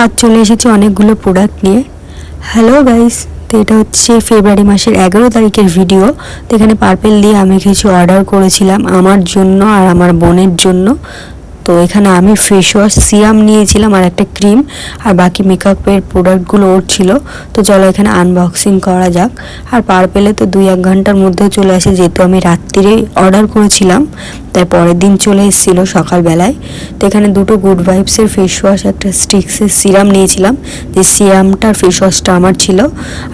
আজ চলে এসেছি অনেকগুলো প্রোডাক্ট নিয়ে। হ্যালো গাইস, তো এটা হচ্ছে ফেব্রুয়ারি মাসের 11 তারিখের ভিডিও। তো এখানে পার্পেল দিয়ে আমি কিছু অর্ডার করেছিলাম আমার জন্য আর আমার বোনের জন্য। তো এখানে আমি ফেস ওয়াশ, সিরাম নিয়েছিলাম আর একটা ক্রিম, আর বাকি মেকআপের প্রোডাক্টগুলো ওর ছিল। তো চলো এখানে আনবক্সিং করা যাক। আর পার্পেলে তো 2-1 ঘন্টার মধ্যে চলে আসে, যেহেতু আমি রাত্রিরে অর্ডার করেছিলাম তাই পরের দিন চলে এসেছিল সকালবেলায়। তো এখানে দুটো গুড ভাইবসের ফেস ওয়াশ, একটা স্টিক্সের সিরাম নিয়েছিলাম, যে সিরামটার ফেস ওয়াশটা আমার ছিল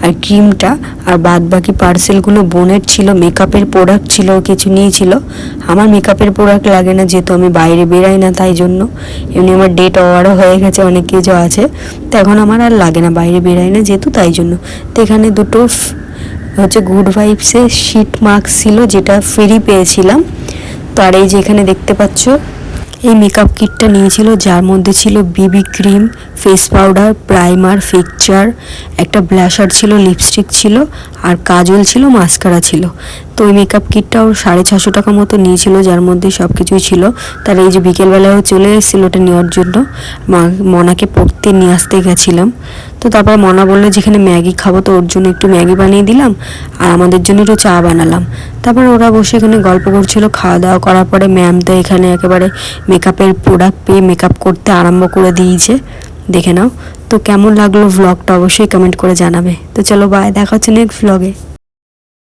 আর ক্রিমটা, আর বাদ বাকি পার্সেলগুলো বোনের ছিল। মেকআপের প্রোডাক্ট ছিল, কিছু নিয়েছিল। আমার মেকআপের প্রোডাক্ট লাগে না, যেহেতু আমি বাইরে বেরাই না, তাই জন্য। এমনি আমার ডেট ওভারও হয়ে গেছে, অনেক কিছু আছে, তো এখন আমার আর লাগে না, বাইরে বেরাই না যেহেতু, তাই জন্য। তো এখানে দুটো হচ্ছে গুড ভাইবসের শিট মাস্ক ছিল, যেটা ফ্রি পেয়েছিলাম। তো আর এই যে এখানে দেখতে পাচ্ছ এই মেকআপ কিটটা নিয়েছিল, যার মধ্যে ছিল বিবি cream, face powder, primer, fixture, একটা ব্লাশার ছিল, লিপস্টিক ছিল, আর কাজল ছিল, মাস্কারা ছিল। তো ওই মেকআপ কিটটা ওর 650 টাকা মতো নিয়েছিল, যার মধ্যে সব কিছুই ছিল। তার এই যে বিকেলবেলাও চলে এসেছিলো ওটা নেওয়ার জন্য। মনাকে পড়তে নিয়ে আসতে গেছিলাম। তো তারপর মনা বললো যেখানে ম্যাগি খাবো, তো ওর জন্য একটু ম্যাগি বানিয়ে দিলাম আর আমাদের জন্য একটু চা বানালাম। তারপর ওরা বসে এখানে গল্প করছিল। খাওয়া দাওয়া করার পরে ম্যাম তো এখানে একেবারে মেকআপের প্রোডাক্ট পেয়ে মেকআপ করতে আরম্ভ করে দিয়েছে, দেখে নাও। তো কেমন লাগলো ভ্লগটা অবশ্যই কমেন্ট করে জানাবে। তো চলো বাই, দেখা হচ্ছে নেক্সট ভ্লগে।